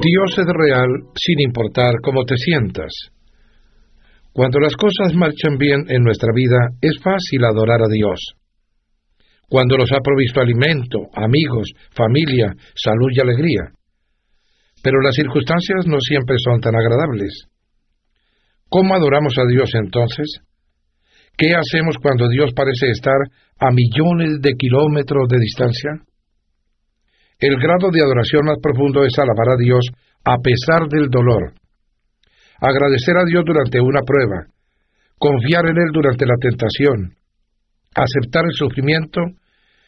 Dios es real sin importar cómo te sientas. Cuando las cosas marchan bien en nuestra vida, es fácil adorar a Dios. Cuando nos ha provisto alimento, amigos, familia, salud y alegría. Pero las circunstancias no siempre son tan agradables. ¿Cómo adoramos a Dios entonces? ¿Qué hacemos cuando Dios parece estar a millones de kilómetros de distancia? El grado de adoración más profundo es alabar a Dios a pesar del dolor, agradecer a Dios durante una prueba, confiar en Él durante la tentación, aceptar el sufrimiento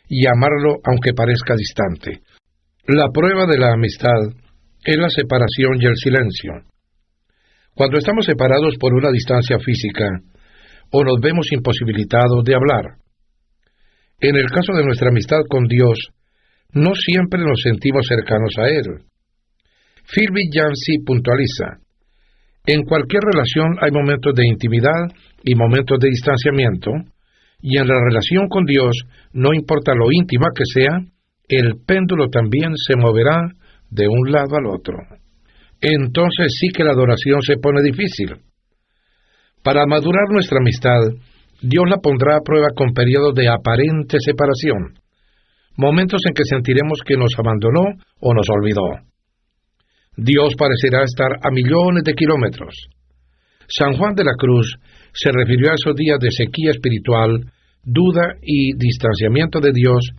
y amarlo aunque parezca distante. La prueba de la amistad es la separación y el silencio. Cuando estamos separados por una distancia física, o nos vemos imposibilitados de hablar. En el caso de nuestra amistad con Dios, no siempre nos sentimos cercanos a Él. Philby Yancey puntualiza: en cualquier relación hay momentos de intimidad y momentos de distanciamiento, y en la relación con Dios, no importa lo íntima que sea, el péndulo también se moverá de un lado al otro. Entonces sí que la adoración se pone difícil. Para madurar nuestra amistad, Dios la pondrá a prueba con periodos de aparente separación, momentos en que sentiremos que nos abandonó o nos olvidó. Dios parecerá estar a millones de kilómetros. San Juan de la Cruz se refirió a esos días de sequía espiritual, duda y distanciamiento de Dios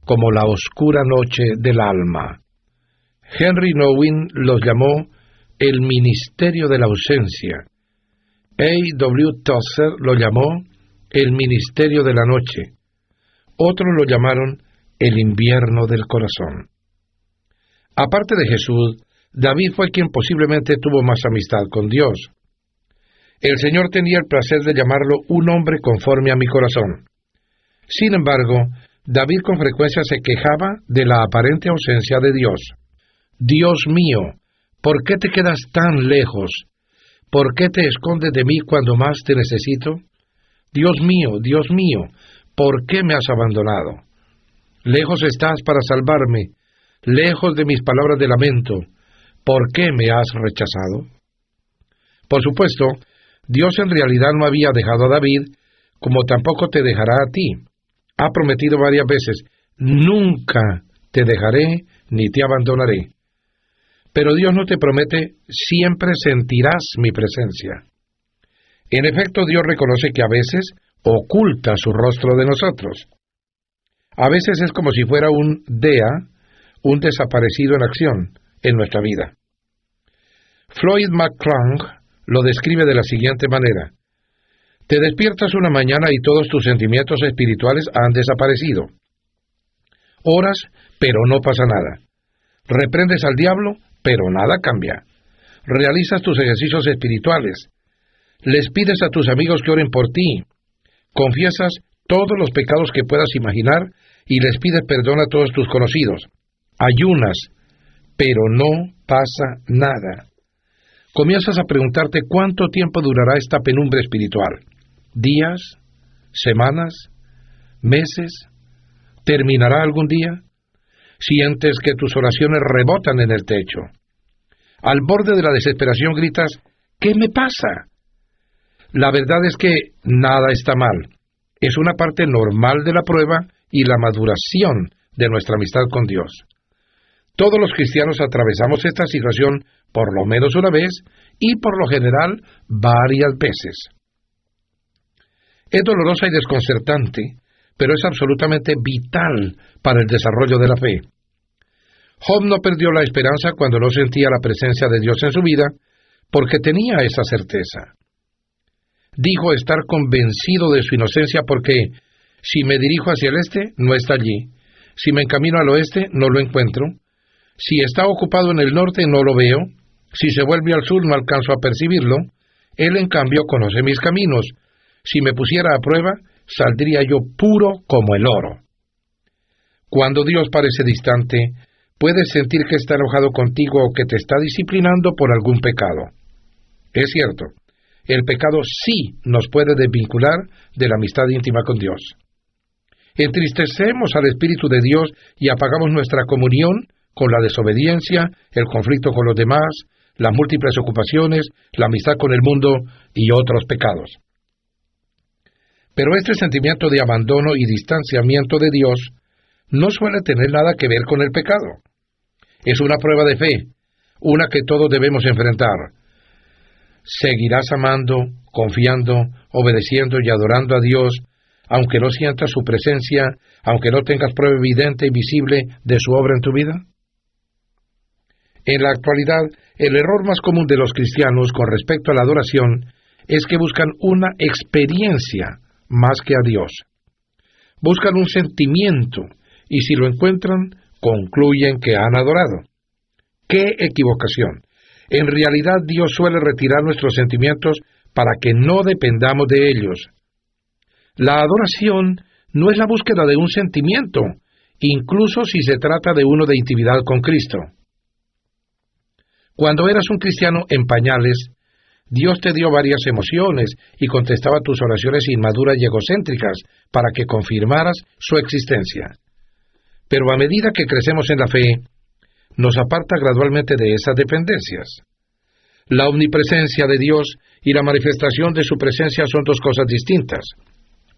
como la oscura noche del alma. Henry Nouwen los llamó el ministerio de la ausencia. A.W. Tozer lo llamó el ministerio de la noche. Otros lo llamaron el invierno del corazón. Aparte de Jesús, David fue quien posiblemente tuvo más amistad con Dios. El Señor tenía el placer de llamarlo un hombre conforme a mi corazón. Sin embargo, David con frecuencia se quejaba de la aparente ausencia de Dios. Dios mío, ¿por qué te quedas tan lejos? ¿Por qué te escondes de mí cuando más te necesito? Dios mío, ¿por qué me has abandonado? Lejos estás para salvarme, lejos de mis palabras de lamento. ¿Por qué me has rechazado? Por supuesto, Dios en realidad no había dejado a David, como tampoco te dejará a ti. Ha prometido varias veces: nunca te dejaré ni te abandonaré. Pero Dios no te promete: siempre sentirás mi presencia. En efecto, Dios reconoce que a veces oculta su rostro de nosotros. A veces es como si fuera un DEA, un desaparecido en acción, en nuestra vida. Floyd McClung lo describe de la siguiente manera: te despiertas una mañana y todos tus sentimientos espirituales han desaparecido. Oras, pero no pasa nada. Reprendes al diablo, pero nada cambia. Realizas tus ejercicios espirituales. Les pides a tus amigos que oren por ti. Confiesas todos los pecados que puedas imaginar y les pides perdón a todos tus conocidos. Ayunas, pero no pasa nada. Comienzas a preguntarte cuánto tiempo durará esta penumbra espiritual. ¿Días? ¿Semanas? ¿Meses? ¿Terminará algún día? Sientes que tus oraciones rebotan en el techo. Al borde de la desesperación gritas: ¿qué me pasa? La verdad es que nada está mal. Es una parte normal de la prueba y la maduración de nuestra amistad con Dios. Todos los cristianos atravesamos esta situación por lo menos una vez y por lo general varias veces. Es dolorosa y desconcertante, pero es absolutamente vital para el desarrollo de la fe. Job no perdió la esperanza cuando no sentía la presencia de Dios en su vida, porque tenía esa certeza. Dijo estar convencido de su inocencia porque: si me dirijo hacia el este, no está allí. Si me encamino al oeste, no lo encuentro. Si está ocupado en el norte, no lo veo. Si se vuelve al sur, no alcanzo a percibirlo. Él, en cambio, conoce mis caminos. Si me pusiera a prueba, saldría yo puro como el oro. Cuando Dios parece distante, puedes sentir que está enojado contigo o que te está disciplinando por algún pecado. Es cierto, el pecado sí nos puede desvincular de la amistad íntima con Dios. Entristecemos al Espíritu de Dios y apagamos nuestra comunión con la desobediencia, el conflicto con los demás, las múltiples ocupaciones, la amistad con el mundo y otros pecados. Pero este sentimiento de abandono y distanciamiento de Dios no suele tener nada que ver con el pecado. Es una prueba de fe, una que todos debemos enfrentar. Seguirás amando, confiando, obedeciendo y adorando a Dios, aunque no sientas su presencia, aunque no tengas prueba evidente y visible de su obra en tu vida. En la actualidad, el error más común de los cristianos con respecto a la adoración es que buscan una experiencia más que a Dios. Buscan un sentimiento, y si lo encuentran, concluyen que han adorado. ¡Qué equivocación! En realidad, Dios suele retirar nuestros sentimientos para que no dependamos de ellos. La adoración no es la búsqueda de un sentimiento, incluso si se trata de uno de intimidad con Cristo. Cuando eras un cristiano en pañales, Dios te dio varias emociones y contestaba tus oraciones inmaduras y egocéntricas para que confirmaras su existencia. Pero a medida que crecemos en la fe, nos aparta gradualmente de esas dependencias. La omnipresencia de Dios y la manifestación de su presencia son dos cosas distintas.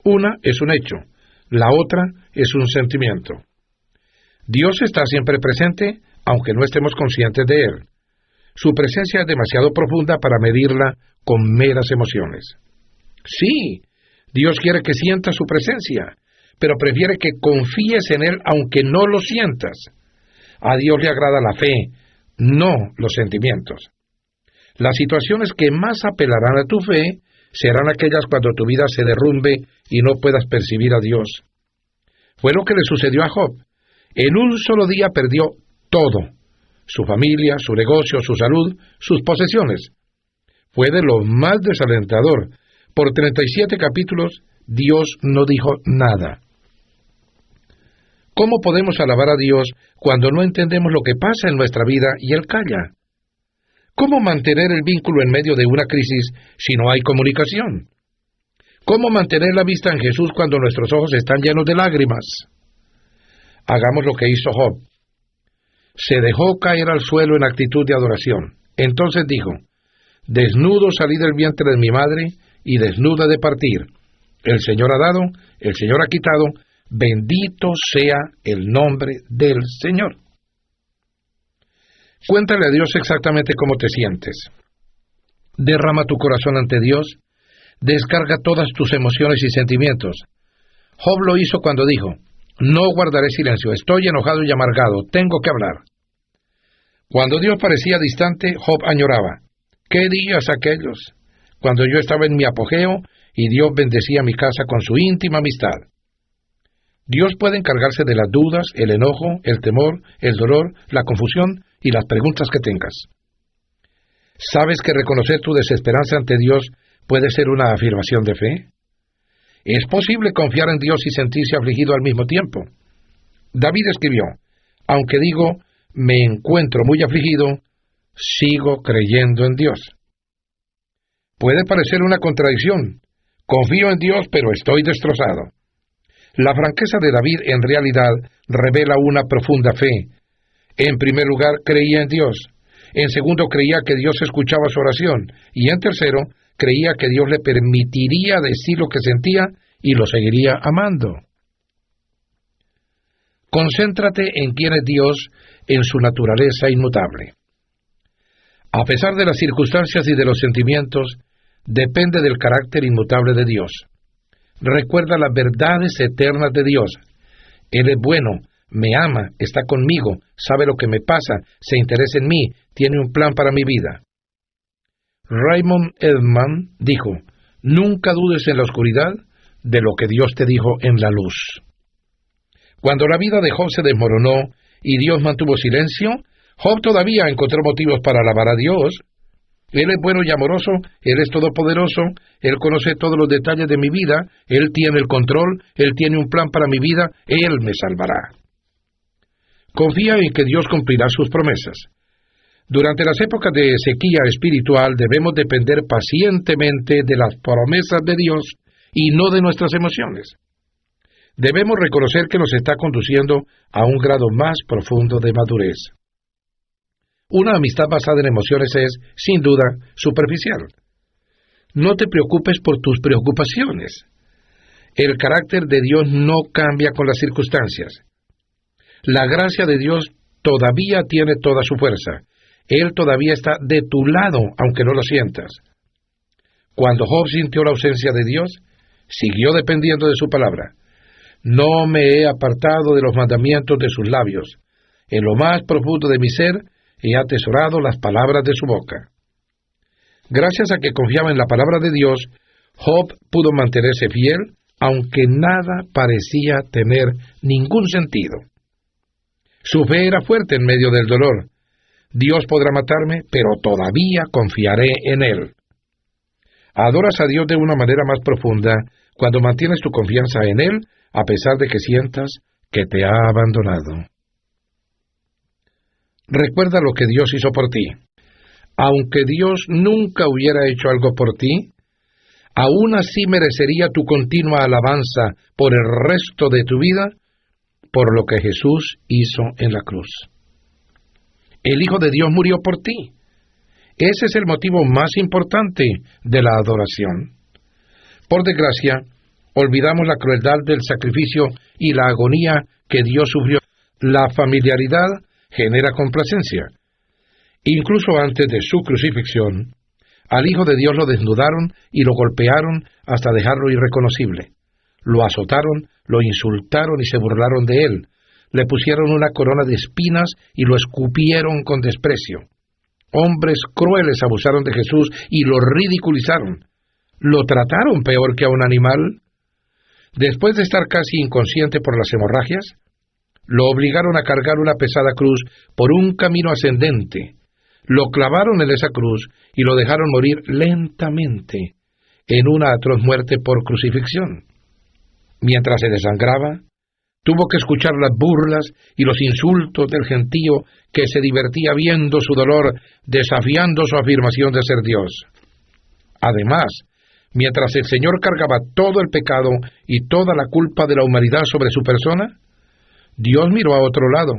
Una es un hecho, la otra es un sentimiento. Dios está siempre presente, aunque no estemos conscientes de Él. Su presencia es demasiado profunda para medirla con meras emociones. Sí, Dios quiere que sientas su presencia, pero prefiere que confíes en Él aunque no lo sientas. A Dios le agrada la fe, no los sentimientos. Las situaciones que más apelarán a tu fe serán aquellas cuando tu vida se derrumbe y no puedas percibir a Dios. Fue lo que le sucedió a Job. En un solo día perdió todo: su familia, su negocio, su salud, sus posesiones. Fue de lo más desalentador. Por 37 capítulos, Dios no dijo nada. ¿Cómo podemos alabar a Dios cuando no entendemos lo que pasa en nuestra vida y Él calla? ¿Cómo mantener el vínculo en medio de una crisis si no hay comunicación? ¿Cómo mantener la vista en Jesús cuando nuestros ojos están llenos de lágrimas? Hagamos lo que hizo Job. Se dejó caer al suelo en actitud de adoración. Entonces dijo: desnudo salí del vientre de mi madre, y desnuda de partir. El Señor ha dado, el Señor ha quitado, bendito sea el nombre del Señor. Cuéntale a Dios exactamente cómo te sientes. Derrama tu corazón ante Dios, descarga todas tus emociones y sentimientos. Job lo hizo cuando dijo: no guardaré silencio, estoy enojado y amargado, tengo que hablar. Cuando Dios parecía distante, Job añoraba: ¿qué días aquellos? Cuando yo estaba en mi apogeo y Dios bendecía mi casa con su íntima amistad. Dios puede encargarse de las dudas, el enojo, el temor, el dolor, la confusión y las preguntas que tengas. ¿Sabes que reconocer tu desesperanza ante Dios puede ser una afirmación de fe? ¿Es posible confiar en Dios y sentirse afligido al mismo tiempo? David escribió: aunque digo, me encuentro muy afligido, sigo creyendo en Dios. Puede parecer una contradicción. Confío en Dios, pero estoy destrozado. La franqueza de David en realidad revela una profunda fe. En primer lugar, creía en Dios. En segundo, creía que Dios escuchaba su oración. Y en tercero, creía que Dios le permitiría decir lo que sentía y lo seguiría amando. Concéntrate en quién es Dios en su naturaleza inmutable. A pesar de las circunstancias y de los sentimientos, depende del carácter inmutable de Dios. Recuerda las verdades eternas de Dios. Él es bueno, me ama, está conmigo, sabe lo que me pasa, se interesa en mí, tiene un plan para mi vida. Raymond Edman dijo: nunca dudes en la oscuridad de lo que Dios te dijo en la luz. Cuando la vida de Job se desmoronó y Dios mantuvo silencio, Job todavía encontró motivos para alabar a Dios. Él es bueno y amoroso, Él es todopoderoso, Él conoce todos los detalles de mi vida, Él tiene el control, Él tiene un plan para mi vida, Él me salvará. Confía en que Dios cumplirá sus promesas. Durante las épocas de sequía espiritual debemos depender pacientemente de las promesas de Dios y no de nuestras emociones. debemos reconocer que nos está conduciendo a un grado más profundo de madurez. Una amistad basada en emociones es, sin duda, superficial. No te preocupes por tus preocupaciones. El carácter de Dios no cambia con las circunstancias. La gracia de Dios todavía tiene toda su fuerza. Él todavía está de tu lado, aunque no lo sientas. Cuando Job sintió la ausencia de Dios, siguió dependiendo de su palabra. No me he apartado de los mandamientos de sus labios. En lo más profundo de mi ser he atesorado las palabras de su boca. Gracias a que confiaba en la palabra de Dios, Job pudo mantenerse fiel, aunque nada parecía tener ningún sentido. Su fe era fuerte en medio del dolor. Dios podrá matarme, pero todavía confiaré en Él. Adoras a Dios de una manera más profunda cuando mantienes tu confianza en Él, a pesar de que sientas que te ha abandonado. Recuerda lo que Dios hizo por ti. Aunque Dios nunca hubiera hecho algo por ti, aún así merecería tu continua alabanza por el resto de tu vida, por lo que Jesús hizo en la cruz. El Hijo de Dios murió por ti. Ese es el motivo más importante de la adoración. Por desgracia, olvidamos la crueldad del sacrificio y la agonía que Dios sufrió. La familiaridad genera complacencia. Incluso antes de su crucifixión, al Hijo de Dios lo desnudaron y lo golpearon hasta dejarlo irreconocible. Lo azotaron, lo insultaron y se burlaron de él. Le pusieron una corona de espinas y lo escupieron con desprecio. Hombres crueles abusaron de Jesús y lo ridiculizaron. Lo trataron peor que a un animal. Después de estar casi inconsciente por las hemorragias, lo obligaron a cargar una pesada cruz por un camino ascendente. Lo clavaron en esa cruz y lo dejaron morir lentamente, en una atroz muerte por crucifixión. Mientras se desangraba, tuvo que escuchar las burlas y los insultos del gentío que se divertía viendo su dolor, desafiando su afirmación de ser Dios. Además, mientras el Señor cargaba todo el pecado y toda la culpa de la humanidad sobre su persona, Dios miró a otro lado,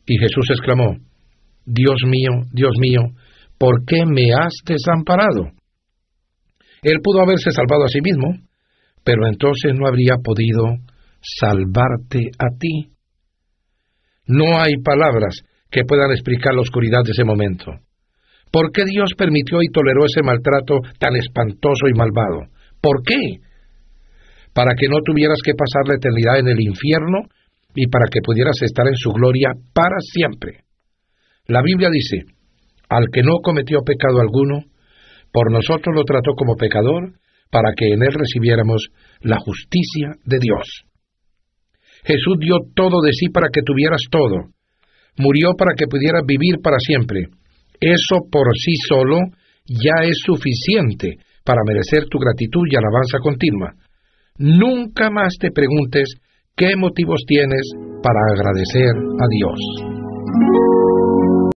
y Jesús exclamó: Dios mío, ¿por qué me has desamparado? Él pudo haberse salvado a sí mismo, pero entonces no habría podido salvarte a ti. No hay palabras que puedan explicar la oscuridad de ese momento. ¿Por qué Dios permitió y toleró ese maltrato tan espantoso y malvado? ¿Por qué? Para que no tuvieras que pasar la eternidad en el infierno y para que pudieras estar en su gloria para siempre. La Biblia dice: al que no cometió pecado alguno, por nosotros lo trató como pecador, para que en él recibiéramos la justicia de Dios. Jesús dio todo de sí para que tuvieras todo. Murió para que pudieras vivir para siempre. Eso por sí solo ya es suficiente para merecer tu gratitud y alabanza continua. Nunca más te preguntes qué motivos tienes para agradecer a Dios.